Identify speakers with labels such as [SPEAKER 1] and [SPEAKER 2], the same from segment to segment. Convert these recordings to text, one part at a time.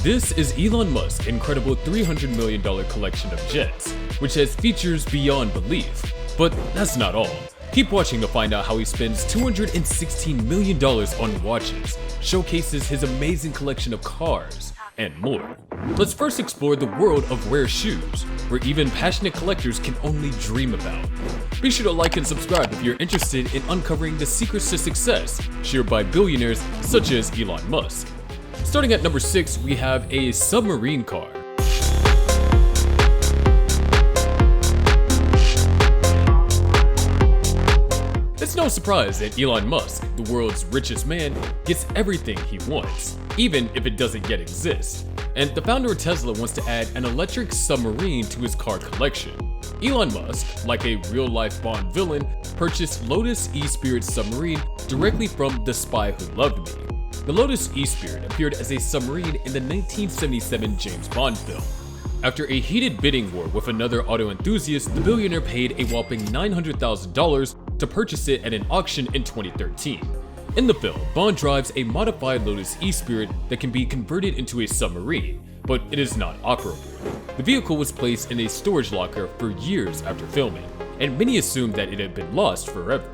[SPEAKER 1] This is Elon Musk's incredible $300 million collection of jets, which has features beyond belief. But that's not all. Keep watching to find out how he spends $216 million on watches, showcases his amazing collection of cars, and more. Let's first explore the world of rare shoes, where even passionate collectors can only dream about. Be sure to like and subscribe if you're interested in uncovering the secrets to success shared by billionaires such as Elon Musk. Starting at number 6, we have a submarine car. It's no surprise that Elon Musk, the world's richest man, gets everything he wants, even if it doesn't yet exist. And the founder of Tesla wants to add an electric submarine to his car collection. Elon Musk, like a real-life Bond villain, purchased Lotus E-Spirit submarine directly from The Spy Who Loved Me. The Lotus E-Spirit appeared as a submarine in the 1977 James Bond film. After a heated bidding war with another auto enthusiast, the billionaire paid a whopping $900,000 to purchase it at an auction in 2013. In the film, Bond drives a modified Lotus E-Spirit that can be converted into a submarine, but it is not operable. The vehicle was placed in a storage locker for years after filming, and many assumed that it had been lost forever.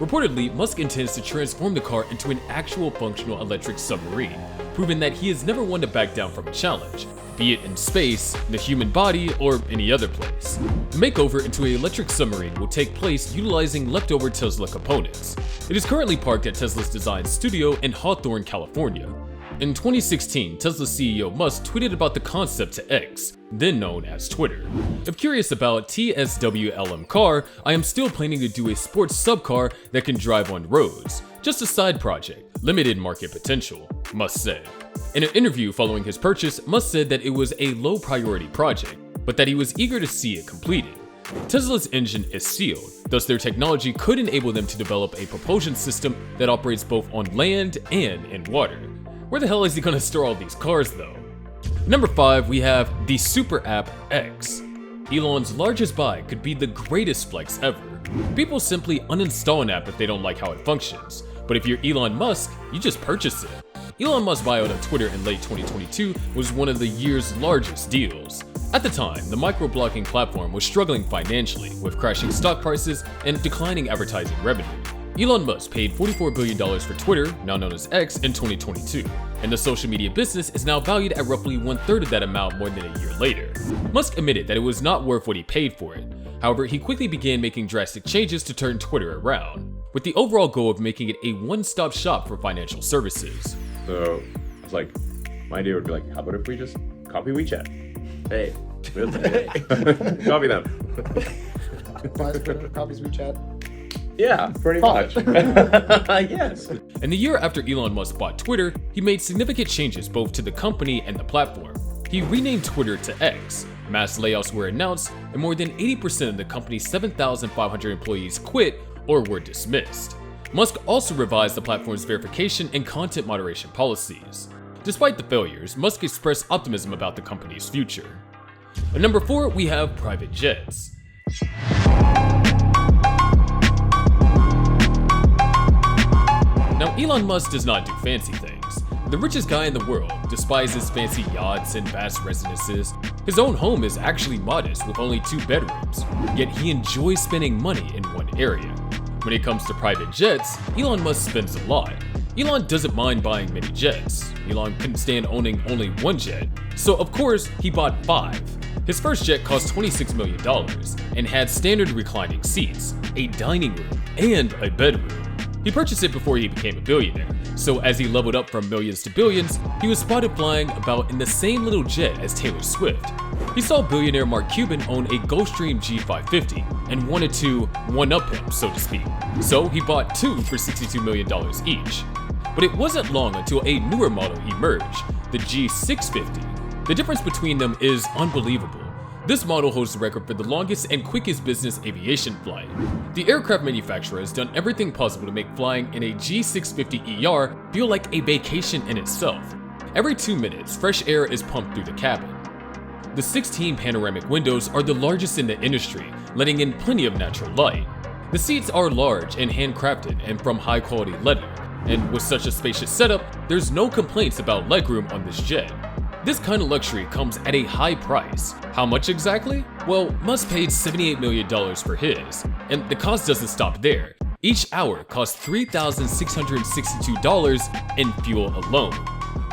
[SPEAKER 1] Reportedly, Musk intends to transform the car into an actual functional electric submarine, proving that he is never one to back down from a challenge, be it in space, the human body, or any other place. The makeover into an electric submarine will take place utilizing leftover Tesla components. It is currently parked at Tesla's design studio in Hawthorne, California. In 2016, Tesla CEO Musk tweeted about the concept to X, then known as Twitter. If curious about TSWLM car, I am still planning to do a sports subcar that can drive on roads. Just a side project, limited market potential, Musk said. In an interview following his purchase, Musk said that it was a low priority project, but that he was eager to see it completed. Tesla's engine is sealed, thus their technology could enable them to develop a propulsion system that operates both on land and in water. Where the hell is he gonna store all these cars though? Number 5, we have the super app X. Elon's largest buy could be the greatest flex ever. People simply uninstall an app if they don't like how it functions, but if you're Elon Musk, you just purchase it. Elon Musk's buyout of Twitter in late 2022 was one of the year's largest deals. At the time, the microblogging platform was struggling financially with crashing stock prices and declining advertising revenue. Elon Musk paid $44 billion for Twitter, now known as X, in 2022, and the social media business is now valued at roughly 1/3 of that amount more than a year later. Musk admitted that it was not worth what he paid for it. However, he quickly began making drastic changes to turn Twitter around, with the overall goal of making it a one-stop shop for financial services.
[SPEAKER 2] So it's like, my idea would be like, how about if we just copy WeChat? Hey, copy them.
[SPEAKER 3] Copies WeChat.
[SPEAKER 2] Yeah, pretty much. Yes.
[SPEAKER 1] In the year after Elon Musk bought Twitter, he made significant changes both to the company and the platform. He renamed Twitter to X, mass layoffs were announced, and more than 80% of the company's 7,500 employees quit or were dismissed. Musk also revised the platform's verification and content moderation policies. Despite the failures, Musk expressed optimism about the company's future. At number 4, we have private jets. Now, Elon Musk does not do fancy things. The richest guy in the world despises fancy yachts and vast residences. His own home is actually modest with only 2 bedrooms, yet he enjoys spending money in one area. When it comes to private jets, Elon Musk spends a lot. Elon doesn't mind buying many jets. Elon couldn't stand owning only one jet, so of course he bought 5. His first jet cost $26 million and had standard reclining seats, a dining room, and a bedroom. He purchased it before he became a billionaire, so as he leveled up from millions to billions, he was spotted flying about in the same little jet as Taylor Swift. He saw billionaire Mark Cuban own a Gulfstream G550 and wanted to one-up him, so to speak. So he bought 2 for $62 million each. But it wasn't long until a newer model emerged, the G650. The difference between them is unbelievable. This model holds the record for the longest and quickest business aviation flight. The aircraft manufacturer has done everything possible to make flying in a G650ER feel like a vacation in itself. Every 2 minutes, fresh air is pumped through the cabin. The 16 panoramic windows are the largest in the industry, letting in plenty of natural light. The seats are large and handcrafted and from high-quality leather, and with such a spacious setup, there's no complaints about legroom on this jet. This kind of luxury comes at a high price. How much exactly? Well, Musk paid $78 million for his, and the cost doesn't stop there. Each hour costs $3,662 in fuel alone.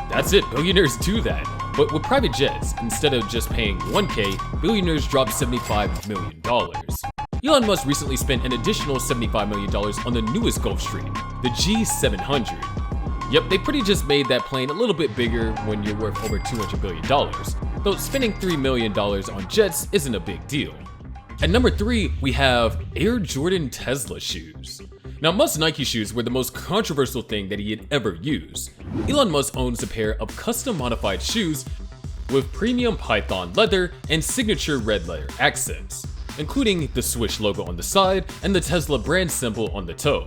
[SPEAKER 1] That's it, billionaires do that. But with private jets, instead of just paying $1K, billionaires drop $75 million. Elon Musk recently spent an additional $75 million on the newest Gulfstream, the G700. Yep, they pretty just made that plane a little bit bigger when you're worth over $200 billion, though spending $3 million on jets isn't a big deal. At number 3, we have Air Jordan Tesla shoes. Now, Musk's Nike shoes were the most controversial thing that he had ever used. Elon Musk owns a pair of custom modified shoes with premium python leather and signature red leather accents, including the Swish logo on the side and the Tesla brand symbol on the toe.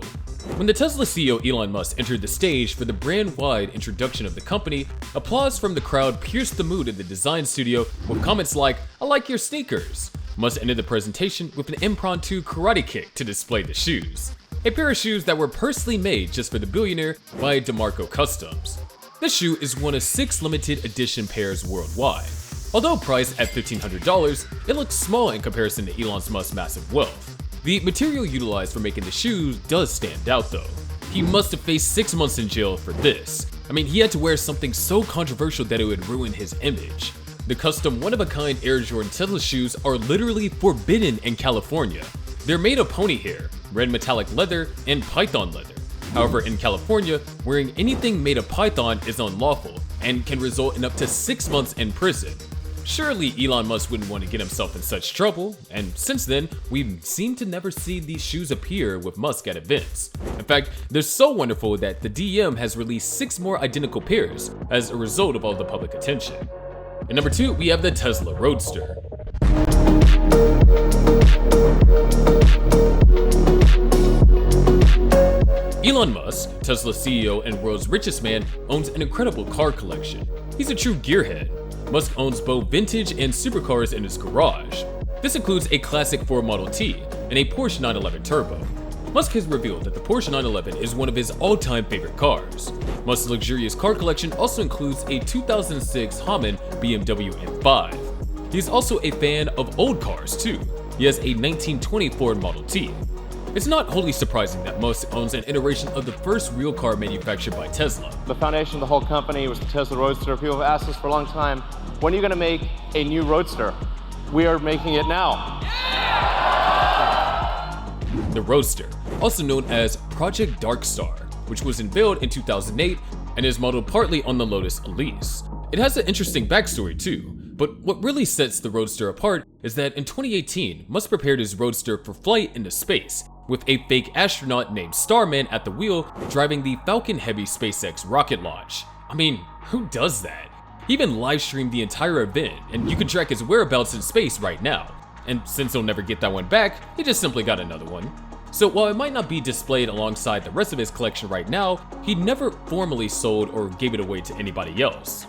[SPEAKER 1] When the Tesla CEO Elon Musk entered the stage for the brand-wide introduction of the company, applause from the crowd pierced the mood of the design studio with comments like, "I like your sneakers." Musk ended the presentation with an impromptu karate kick to display the shoes. A pair of shoes that were personally made just for the billionaire by DeMarco Customs. This shoe is one of 6 limited edition pairs worldwide. Although priced at $1,500, it looks small in comparison to Elon Musk's massive wealth. The material utilized for making the shoes does stand out though. He must have faced 6 months in jail for this. I mean, he had to wear something so controversial that it would ruin his image. The custom one-of-a-kind Air Jordan Tesla shoes are literally forbidden in California. They're made of pony hair, red metallic leather, and python leather. However, in California, wearing anything made of python is unlawful and can result in up to 6 months in prison. Surely Elon Musk wouldn't want to get himself in such trouble, and since then, we seem to never see these shoes appear with Musk at events. In fact, they're so wonderful that the DM has released 6 more identical pairs as a result of all the public attention. At number 2, we have the Tesla Roadster. Elon Musk, Tesla's CEO and world's richest man, owns an incredible car collection. He's a true gearhead. Musk owns both vintage and supercars in his garage. This includes a classic Ford Model T and a Porsche 911 Turbo. Musk has revealed that the Porsche 911 is one of his all-time favorite cars. Musk's luxurious car collection also includes a 2006 Hammond BMW M5. He's also a fan of old cars too. He has a 1920 Ford Model T. It's not wholly surprising that Musk owns an iteration of the first real car manufactured by Tesla.
[SPEAKER 3] The foundation of the whole company was the Tesla Roadster. People have asked us for a long time, when are you going to make a new Roadster? We are making it now.
[SPEAKER 1] The Roadster, also known as Project Dark Star, which was unveiled in 2008 and is modeled partly on the Lotus Elise. It has an interesting backstory too, but what really sets the Roadster apart is that in 2018, Musk prepared his Roadster for flight into space, with a fake astronaut named Starman at the wheel driving the Falcon Heavy SpaceX rocket launch. I mean, who does that? He even live streamed the entire event, and you can track his whereabouts in space right now. And since he'll never get that one back, he just simply got another one. So while it might not be displayed alongside the rest of his collection right now, he never formally sold or gave it away to anybody else.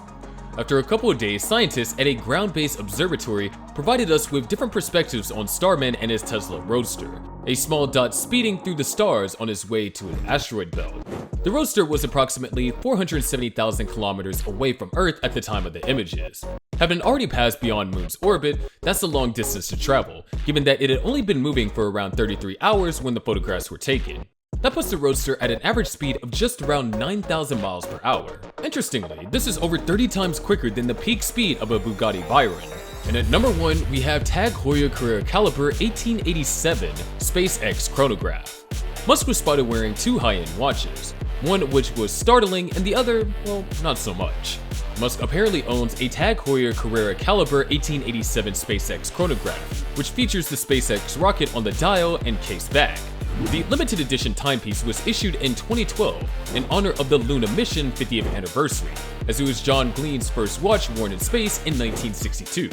[SPEAKER 1] After a couple of days, scientists at a ground-based observatory provided us with different perspectives on Starman and his Tesla Roadster, a small dot speeding through the stars on its way to an asteroid belt. The Roadster was approximately 470,000 kilometers away from Earth at the time of the images. Having already passed beyond Moon's orbit, that's a long distance to travel, given that it had only been moving for around 33 hours when the photographs were taken. That puts the Roadster at an average speed of just around 9,000 miles per hour. Interestingly, this is over 30 times quicker than the peak speed of a Bugatti Veyron. And at number 1, we have Tag Heuer Carrera Caliber 1887 SpaceX chronograph. Musk was spotted wearing 2 high-end watches, one of which was startling and the other, well, not so much. Musk apparently owns a Tag Heuer Carrera Caliber 1887 SpaceX chronograph, which features the SpaceX rocket on the dial and case back. The limited edition timepiece was issued in 2012 in honor of the Luna mission 50th anniversary, as it was John Glenn's first watch worn in space in 1962.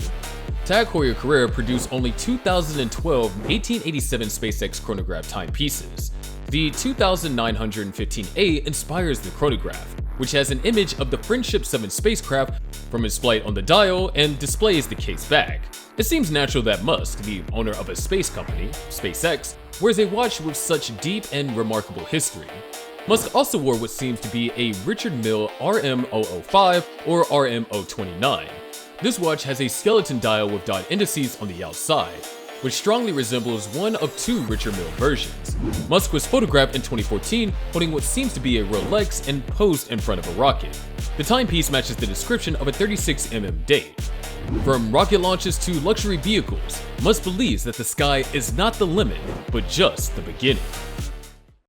[SPEAKER 1] Tag Heuer Carrera produced only 2012 1887 SpaceX chronograph timepieces. The 2915A inspires the chronograph, which has an image of the Friendship 7 spacecraft from its flight on the dial and displays the case back. It seems natural that Musk, the owner of a space company, SpaceX, wears a watch with such deep and remarkable history. Musk also wore what seems to be a Richard Mille RM005 or RM029. This watch has a skeleton dial with dot indices on the outside, which strongly resembles one of two Richard Mille versions. Musk was photographed in 2014 holding what seems to be a Rolex and posed in front of a rocket. The timepiece matches the description of a 36mm date. From rocket launches to luxury vehicles, Musk believes that the sky is not the limit, but just the beginning.